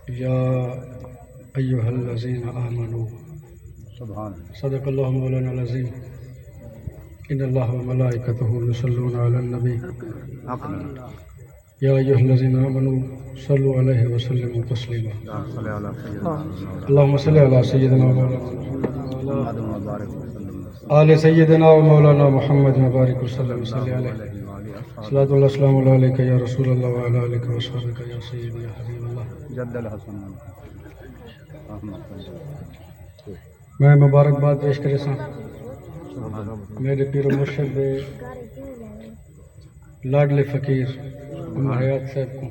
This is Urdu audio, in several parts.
یا ایہا الذین آمنوا صدق اللہ مولانا العظیم ان اللہ وملائکتہ یصلون علی النبی یا ایہا الذین آمنوا صلوا علیہ وسلموا تسلیما اللہم صلی علی سیدنا مولانا آل سیدنا و مولانا محمد مبارک وسلم صلی علیہ صلاۃ اللہ السلام علیکہ یا رسول اللہ وعلی آلہ وصحبہ یا سیدی یا حبیب اللہ جد الحسن میں مبارکباد پیش کرے سا میرے پیر و مرشد دے لاڈلے فقیر عمر حیات صاحب کو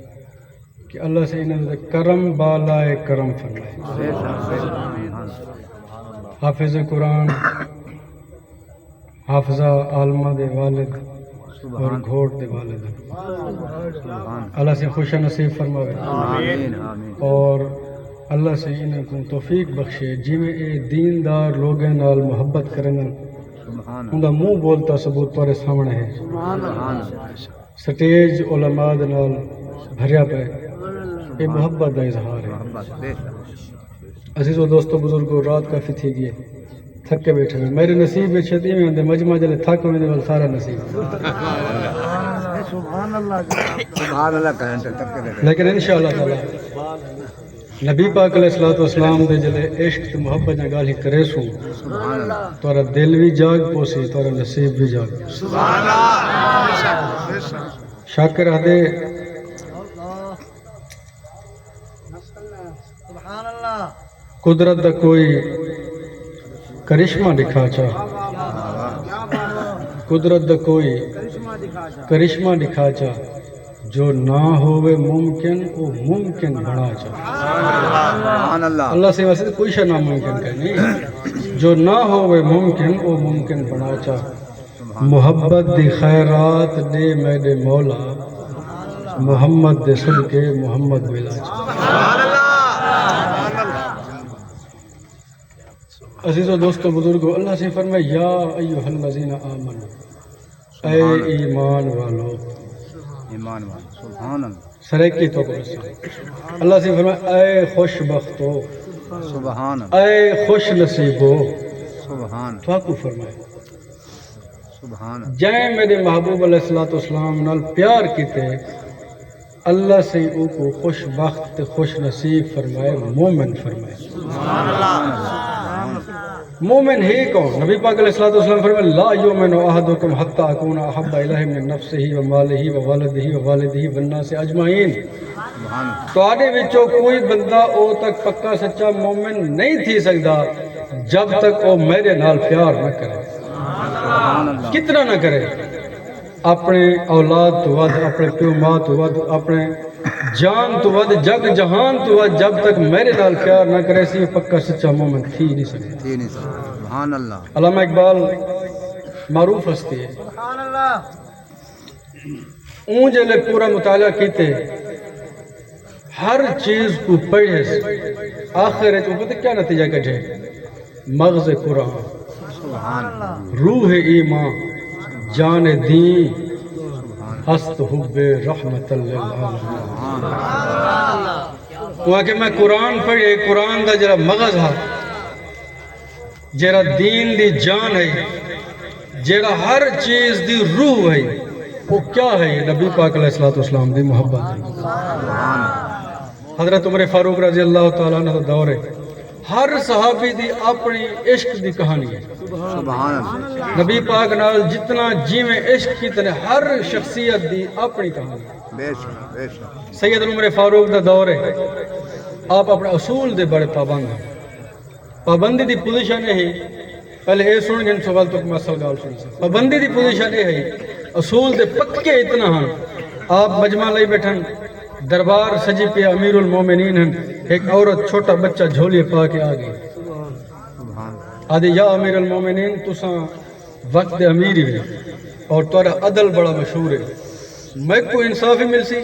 کہ اللہ سے انہوں نے کرم بالائے کرم فرمائے حافظ قرآن حافظہ عالمہ دے والد اور گھوٹ دے والد اللہ سے خوش نصیب فرماوے اور اللہ سے انہیں کو توفیق بخشے جی میں اے دیندار لوگیں نال محبت کریں انہا منہ بولتا ثبوت تورے سامنے ہے سٹیج علماء دے نال بھریا پہ اے محبت دا اظہار ہے عزیز و دوستو بزرگو رات کافی تھی گئے تھک کے بیٹھے ہوئے میرے نصیب میں چھتی میں اندے مجمع جلے تھک میں اندے سارا نصیب سبحان اللہ کہیں لیکن انشاءاللہ تعالی نبی پاک علیہ السلام دے جلے عشق تے محبت نہ گالی کرے سوں تورا دل بھی جاگ پوسی تورا نصیب بھی جاگ شاکر آدھے قدرت دا کوئی کرشمہ دکھا چاہ قدرت دا کوئی کرشمہ دکھا چاہ جو نہ ہوئے ممکن وہ ممکن بنا چاہ اللہ سے واسطے کوئی شے ناممکن کہنے جو نہ ہوئے ممکن وہ ممکن بنا چاہ محبت دی خیرات دے میرے مولا محمد دے صدقے محمد ملا چاہ عزیز و دوستو بزرگو اللہ سے فرمائے یا ایوہ الذین آمنوا اے ایمان والو سبحان اللہ سریکی تو کرسا اللہ سے فرمائے اے خوش بختو سبحان اللہ اے خوش نصیبو سبحان تو کو فرمائے سبحان جائیں میرے محبوب علیہ السلام نال پیار کیتے اللہ سے او کو خوش بخت خوش نصیب فرمائے مومن فرمائے مومن ہی کون نبی پاک علیہ السلام فرمائے لا یؤمن احدکم حتی اکون احب الیہ من نفسہ ومالہ وولدہ ووالدہ والناس اجمعین تو آدھے وچوں کوئی بندہ او تک پکا سچا مومن نہیں تھی سکتا جب تک او میرے نال پیار نہ کرے کتنا نہ کرے اپنے اولاد تو ود اپنے پیو ماں تو ود اپنے جان تو ود جگ جہان تو ود جب تک میرے نال پیار نہ کرے سی پکا سچا مومن تھی نہیں سکتا سبحان اللہ علامہ اقبال معروف ہستی ہے اون جلے پورا مطالعہ کیتے ہر چیز کو پڑھے آخر ہے تو پتہ کیا نتیجہ کٹھے مغز قرآن سبحان اللہ روح ایمان جان دین ہست حب رحمت للعالمین وہ کہ میں قرآن پڑھے قرآن دا جرا مغز ہے جرا دین دی جان ہے جرا ہر چیز دی روح ہے وہ کیا ہے نبی پاک علیہ السلام دی محبت ہے حضرت عمر فاروق رضی اللہ تعالیٰ عنہ دور ہے ہر صحابی دی اپنی عشق دی کہانی ہے سبحان اللہ نبی پاک نال جتنا جی میں عشق کی طرح ہر شخصیت دی اپنی کہانی ہے بے شک بے شک سید عمر فاروق دا دور ہے آپ اپنے اصول دے بڑے پابند ہیں پابندی دی پوزیشن ہے پہلے اے سن جن سوال تو مسئلہ گال سن پابندی دی پوزیشن ہے اصول دے پکے اتنا ہیں آپ مجمع لئی بیٹھن دربار سجی پہ امیر المومنین ہیں ایک عورت چھوٹا بچہ جھولی پا کے آگئی آدھے یا امیر المومنین تساں وقت امیر ہی اور تورا عدل بڑا مشہور ہے میں کو انصاف ہی مل سی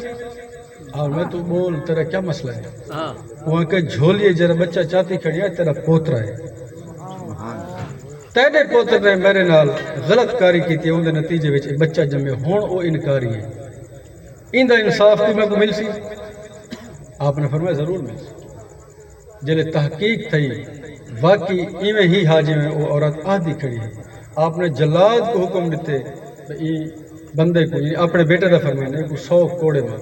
اور میں تو بول تیرا کیا مسئلہ ہے وہاں کہ جھولی جرا بچہ چاہتی کھڑی ہے تیرا پوترا ہے تیرے پوتر نے میرے نال غلط کاری کی تھی ان دے نتیجے وچ بچہ جمے ہون او انکاری ہے ان دا انصاف تو میں کو مل سی آپ نے فرمایا ضرور مل جلے تحقیق تھی واقعی ایویں ہی حاجی میں وہ عورت آدھی کھڑی ہے آپ نے جلاد کو حکم دیتے بندے کو اپنے بیٹے کا فرمایا کو 100 کوڑے مار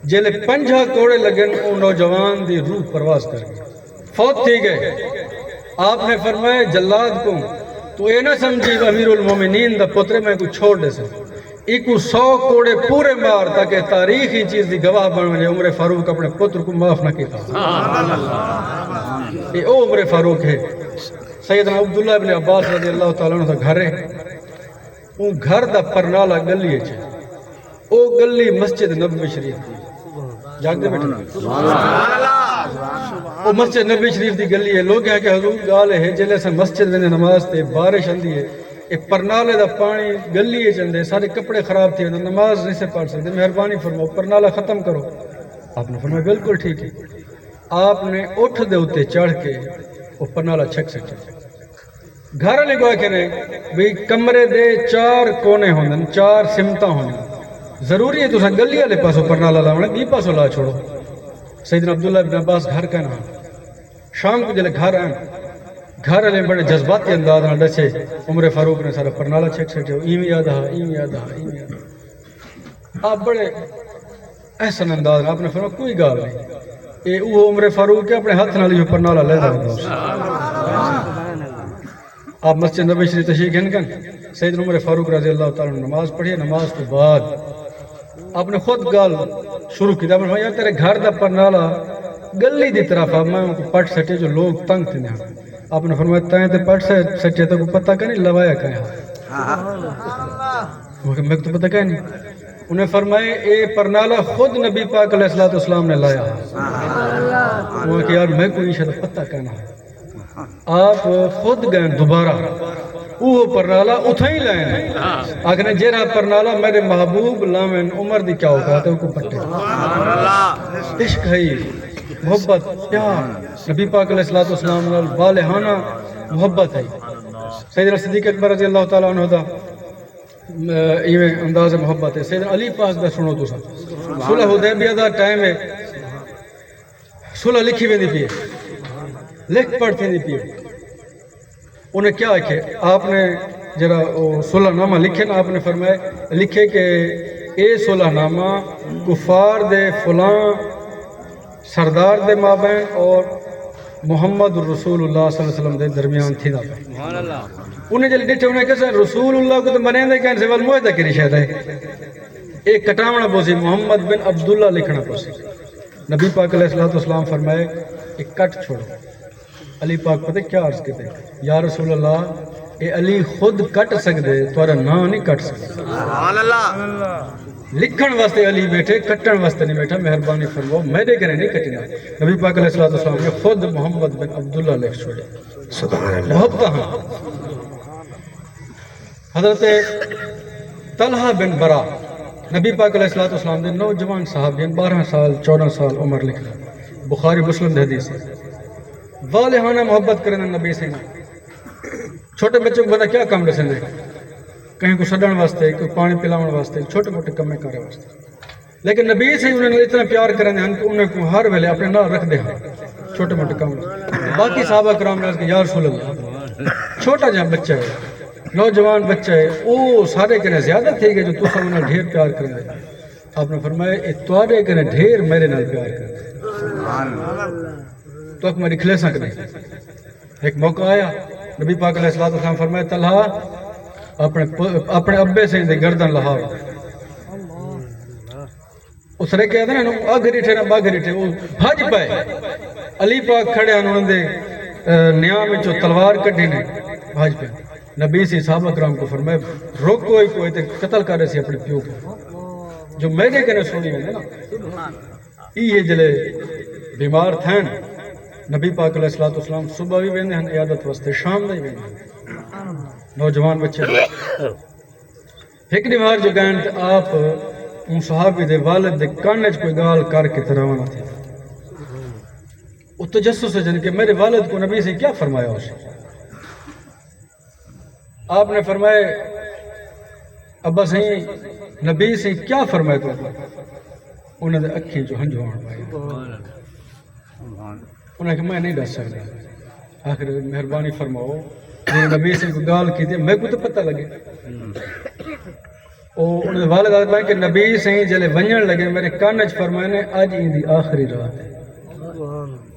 جلے 50 کوڑے لگن وہ نوجوان دی روح پرواز کر گئی فوت تھی گئے آپ نے فرمایا جلاد کو تو یہ نہ سمجھی امیر المومنین دا پترے میں کو چھوڑ دے سکتا ایک 100 کوڑے پورے مار تاکہ تاریخی چیز دی گواہ بن وجے عمر فاروق اپنے پتر کو معاف نہ کیتا یہ او عمر فاروق ہے سیدنا عبداللہ بن عباس رضی اللہ تعالیٰ عنہ دا گھر ہے وہ گھر دا پرنالا گلی ہے او گلی مسجد نبوی شریف دی جاگ دے بیٹھے وہ مسجد نبوی شریف دی گلی ہے لوگ ہیں کہ حضور گال ہے جلے سے مسجد میں نماز تے بارش اندی ہے ایک پرنالے دا پانی گلی ہے چندے سارے کپڑے خراب تھے نماز نہیں سے پڑھ سکتے مہربانی فرماؤ پرنالا ختم کرو آپ نے فرمایا بالکل ٹھیک ہے آپ نے اٹھ دے ہوتے چڑھ کے وہ پرنالا چھک سکتے گھر لے گوا کہ نہیں بھی کمرے دے 4 کونے ہوندن 4 سمتاں ہوندن ضروری ہے تو سن گلی والے پاسوں پرنالا لاونا بی پاسوں لا چھوڑو سیدنا عبداللہ بن عباس گھر کا نام شام کو جلے گھر آئیں گھر والے بڑے جذباتی انداز نہ ڈسے عمر فاروق نے سارا پرنالا چھک سکتے ایویں یاد آ آپ بڑے احسن انداز آپ نے فرمایا کوئی گال نہیں یہ وہ عمر فاروق کے اپنے ہاتھ نال جو پرنالا لے دا آپ مسجد نبوی شریف تشریف گھن سیدنا عمر فاروق رضی اللہ تعالیٰ نے نماز پڑھی نماز کے بعد آپ نے خود گال شروع کی آپ نے فرمایا تیرے گھر دا پرنالا گلی دی طرف میں ان کو پٹ سٹے جو لوگ تنگ تھے آپ نے فرمایا تائیں تے پٹ سٹے تو کو پتہ کہ نہیں لوایا کہیں میں تو پتہ کہ نہیں انہیں فرمائے اے پرنالا خود نبی پاک علیہ السلام نے لایا وہ کہ یار میں کوئی شاید پتہ کہنا آپ خود گئے دوبارہ وہ پرنالا اتھا ہی لائن ہے آگنے جیرہ پرنالا میرے محبوب لامن عمر دی کیا ہوگا تو کو پٹے عشق ہے محبت پیار نبی پاک علیہ السلام والہانہ محبت ہے سیدنا صدیق اکبر رضی اللہ تعالیٰ عنہ دا یہ انداز محبت ہے سیدنا علی پاک دا سنو تو سا صلح حدیبیہ دا ٹائم ہے صلح لکھی میں نہیں پیے لکھ پڑھتے نہیں پیے انہیں کیا ہے آپ نے جرا صلح نامہ لکھے نا آپ نے فرمایا لکھے کہ اے صلح نامہ کفار دے فلاں سردار دے مابین اور محمد رسول اللہ صلی اللہ علیہ وسلم دے درمیان تھی دا انہیں جلے ڈیٹھے انہیں کہا رسول اللہ کو تو منیں دے کہنے سے والموعدہ کری شاید ہے ایک کٹامنا پوسی محمد بن عبداللہ لکھنا پوسی نبی پاک علیہ السلام فرمائے ایک کٹ چھوڑو علی پاک پتہ کیا عرض کہتے یا رسول اللہ اے علی خود کٹ سکتے تورا نا نہیں کٹ سکتے لکھن واسطے علی بیٹھے کٹن واسطے نہیں بیٹھا مہربانی فرماؤ میرے گھر نہیں کٹنا نبی پاک علیہ السلام نے خود محمد بن عبداللہ لکھ چھوڑے محبت ہاں حضرت طلحہ بن برا نبی پاک علیہ السلام نے نوجوان صحابین 12 سال 14 سال عمر لکھنا بخاری مسلم حدیث ہے والہانہ محبت کرنا نبی سے چھوٹے بچوں کو بتا کیا کام رسیں دے کہیں کو سڈن واسطے کوئی پانی پلاؤن واسطے چھوٹے موٹے کمیں کرے واسطے لیکن نبی سے انہوں نے اتنا پیار کرنے ہیں کہ انہیں کو ہر ویلے اپنے نال رکھ دے ہیں چھوٹے موٹے کام باقی صحابہ کرام نے کہ یا رسول اللہ چھوٹا جہاں بچہ ہے نوجوان بچہ ہے وہ سارے کہنے زیادہ تھے کہ جو تو سب انہیں ڈھیر پیار کرنے آپ نے فرمایا اتوارے کہنے ڈھیر میرے نال پیار کرنے تو ایک میری کھلے سکنے ایک موقع آیا نبی پاک علیہ السلام فرمایا طلحہ اپنے ابے سے گردن لہا اس نے کہتے ہیں نا آگھری ٹھے نا باگھری ٹھے وہ بھاج پائے علی پاک کھڑے ہیں انہوں نے نیام میں جو تلوار کٹی نے بھاج پائے نبی سے صحابہ کرام کو فرمایا روکو ہی کوئی تے قتل کر رہے سے اپنے پیو کو جو میرے کہنے سونی ہوئے نا یہ جلے بیمار تھے نبی پاک علیہ السلام صبح بھی ویندے ہیں عیادت واسطے شام نہیں ویندے نوجوان بچے ایک دیوار جو گئن آپ ان صحابی دے والد دے کانج کوئی گال کر کے تراوانا تھے وہ تجسس ہے جن کہ میرے والد کو نبی سے کیا فرمایا اسے آپ نے فرمایا ابا صحیح نبی سے کیا فرمایا تو انہوں نے اکھیں جو ہنجو آن پائے سبحان انہیں کہ میں نہیں دس سکتا آخر مہربانی فرماؤ میرے نبی سے کوئی گال کی تھی میں کو تو پتہ لگے انہوں نے والد آدھا کہ نبی سے جلے ونجن لگے میرے کانچ فرمائے نے آج ایندی آخری رات ہے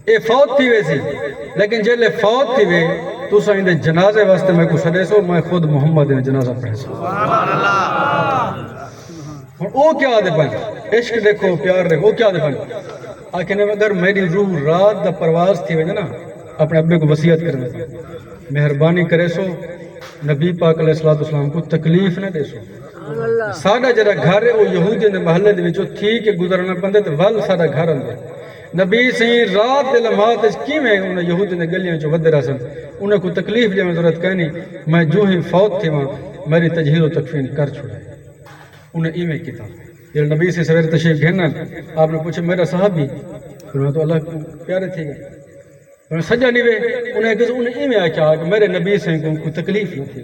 اے فوت تھی ویسی لیکن جلے فوت تھی وے تو سا اندے جنازے واسطے میں کو سڑے سو میں خود محمد نے جنازہ پڑھے سو اور او کیا آدھے بن عشق دیکھو پیار دیکھو او کیا آدھے بن آکھنے اگر میری روح رات دا پرواز تھی وے نا اپنے ابے کو وصیت کرنے تھا مہربانی کرے سو نبی پاک علیہ السلام کو تکلیف نہ دے سو ساڑا جرا گھر ہے وہ یہودی نے محلے دے وچوں تھی کہ گزرنا پندے تو ول ساڑا گھر اندر نبی سہی رات دے لمحات کی میں انہیں یہودی نے گلیاں چو ودے رسن انہیں کو تکلیف لیا میں ضرورت کہنی میں جو ہی فوت تھی وہاں میری تجہیل و تکفین کر چھوڑے انہیں ایمیں کی تھا جب نبی سے سویر تشریف گھننا آپ نے پوچھا میرا صحابی انہوں تو اللہ کو پیارے تھے گئے انہیں سجا نہیں وے انہیں کہا انہیں ایمیں آکھا کہ میرے نبی سے کوئی تکلیف نہ تھی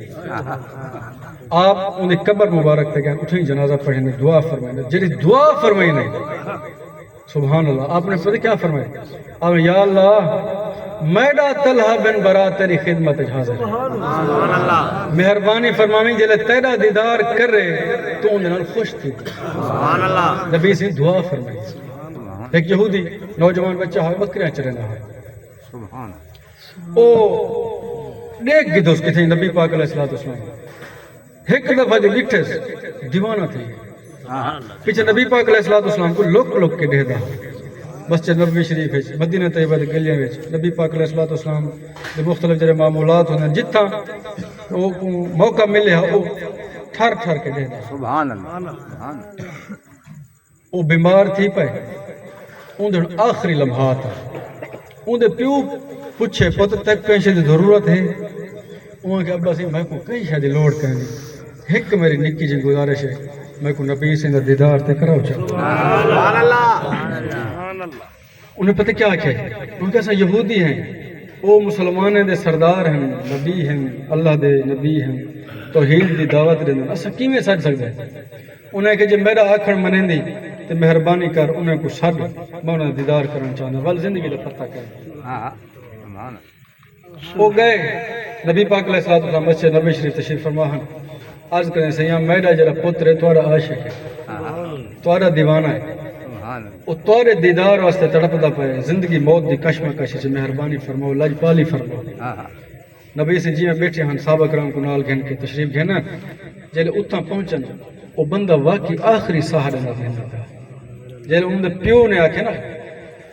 آپ انہیں قبر مبارک تے گئے اٹھیں جنازہ پڑھیں دعا فرمائیں جڑی دعا فرمائیں سبحان اللہ آپ نے پتہ کیا فرمایا آپ نے یا اللہ میڈا طلحہ بن برا تیری خدمت حاضر مہربانی فرماویں جلے تیرا دیدار کر رہے تو انہیں نال خوش تھی نبی سے دعا فرمائی ایک یہودی نوجوان بچہ ہے بکریاں چرنا ہے سبحان او دیکھ گی دوست کتھیں نبی پاک علیہ السلام ایک دفعہ جو لٹھے دیوانہ تھی پیچھے نبی پاک علیہ السلام کو لوک لوک کے دے دا مسجد نبوی شریف ہے مدینہ طیبہ دے گلیاں وچ نبی پاک علیہ السلام دے مختلف جڑے معمولات ہوندے جتھا وہ موقع ملے وہ ٹھر ٹھر کے دے دا سبحان اللہ سبحان وہ بیمار تھی پے اون آخری لمحات اون دے پیو پوچھے پتر تک کہیں شے دی ضرورت ہے انہوں کہ ابا سی میں کو کئی شاید لوڑ کرنی ایک میری نکی جی گزارش ہے میں کو نبی سے دیدار تے کراؤ چاہتا سبحان اللہ انہیں پتہ کیا کیا ہے ان کے ایسا یہودی ہیں وہ مسلمان دے سردار ہیں نبی ہیں اللہ دے نبی ہیں توحید دی دعوت دے دیں ایسا کیویں سڑ سکتا ہے انہیں کہ جب میرا آکھڑ منیں دی تو مہربانی کر انہیں کو سڑ میں انہیں دیدار کرنا چاہتا ول زندگی دا پتہ کر سبحان وہ گئے نبی پاک علیہ السلام مسجد نبی شریف تشریف فرماہن عرض کریں سیاں میرا جڑا پتر ہے تمہارا عاشق ہے تمہارا دیوانہ ہے وہ تمہارے دیدار واسطے تڑپدا پے زندگی موت دی کشمکش سے مہربانی فرماؤ لاجپالی فرماؤ نبی سے جی میں بیٹھے ہن صحابہ کرام کو نال گھن کے تشریف گھنا جلے اتھاں پہنچن وہ بندہ واقعی آخری سہارے نہ رہندا پیا جلے ان دے پیو نے آکھے نا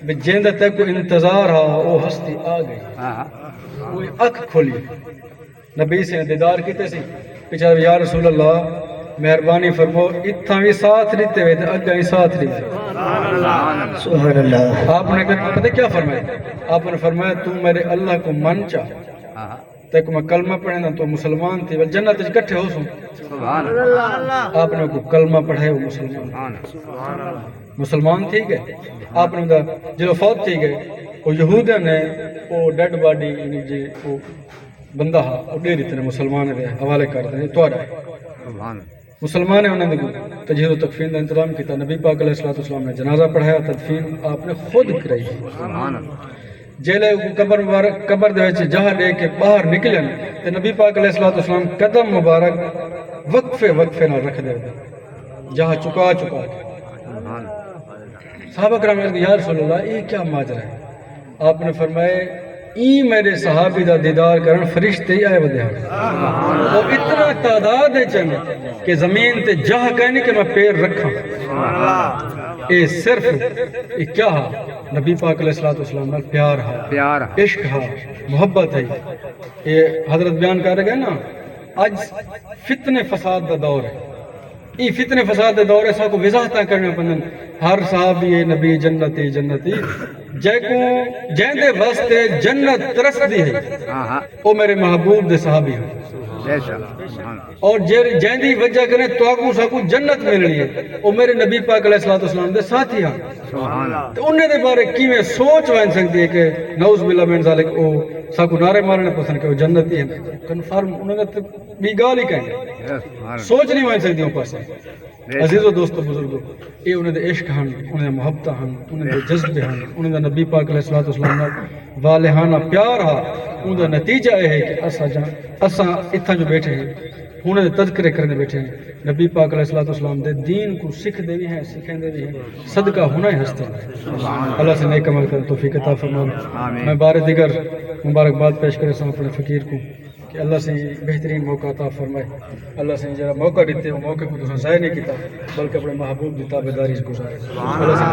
بے جیندا تے کو انتظار ہا وہ ہستی آ گئی وہ اکھ کھولی نبی سے دیدار کیتے سی بیچارہ یا رسول اللہ مہربانی فرمو اتھاں بھی ساتھ لیتے ہوئے تھے اگا ہی ساتھ لیتے سبحان اللہ آپ نے پتہ کیا فرمایا آپ نے فرمایا تو میرے اللہ کو من چاہ تے کو میں کلمہ پڑھنا تو مسلمان تھی بل جنت وچ کٹھے ہو سوں آپ نے کو کلمہ پڑھائے وہ مسلمان تھی گئے آپ نے جو فوت تھی گئے وہ یہودیاں نے وہ ڈیڈ باڈی جی وہ بندہ وہ ڈیری تے مسلمان دے حوالے کر دے تواڈا ہے مسلمان ہیں انہوں نے تجہیز و تکفین کا انتظام کیا نبی پاک علیہ السلام نے جنازہ پڑھایا تدفین آپ نے خود کرائی جیلے قبر مبارک قبر دے وچ جہاں دے کے باہر نکلن تے نبی پاک علیہ السلام قدم مبارک وقفے نہ رکھ دے جہاں چکا کے صحابہ کرام نے کہا یا رسول اللہ یہ کیا ماجرا ہے آپ نے فرمایا میرے صحابی دا دیدار کرن فرشتے ہی آئے ودے ہیں وہ اتنا تعداد ہے چند کہ زمین تے جہاں کہنے کہ میں پیر رکھاں اے صرف اے کیا ہا نبی پاک علیہ السلام نے پیار ہا عشق ہا محبت ہے یہ حضرت بیان کر رہے ہیں نا آج فتنے فساد دا دور ہے یہ فتنے فساد دا دور ہے سا کو وضاحتاں کرنے پندن ہر صحابی نبی جنتی جن دے واسطے جنت ترس دی ہے وہ میرے محبوب دے صحابی ہیں اور جن دی وجہ کرنے تو آگو ساکو جنت ملنی ہے وہ میرے نبی پاک علیہ السلام دے ساتھی ہیں تو انہیں دے بارے کی میں سوچ وائن سکتی ہے کہ نعوذ باللہ من ذالک وہ ساکو نعرے مارنے پسند کہ وہ جنتی ہیں کنفرم انہوں نے بھی گال ہی کہیں سوچ نہیں وائن سکتی ہوں پاس عزیزو دوستو بزرگو یہ انہیں دے عشق ہن انہیں دے محبت ہن انہیں دے جذبے ہن انہیں دے نبی پاک علیہ السلام نال والہانہ پیار ہا انہیں دا نتیجہ یہ ہے کہ اساں اتھاں جو بیٹھے ہیں انہیں دے تذکرے کرنے بیٹھے ہیں نبی پاک علیہ السلام دے دین کو سکھ دے بھی ہیں سکھیں دے بھی ہیں صدقہ ہونا ہی ہستے ہیں اللہ سے نیک عمل کر توفیق عطا فرمائے میں بار دیگر مبارکباد پیش کرے سا اپنے فقیر کو کہ اللہ سے بہترین موقع عطا فرمائے اللہ سے جرا موقع دیتے وہ موقع کو تو ضائع نہیں کیتا بلکہ اپنے محبوب دی تابعداری گزارے اللہ سے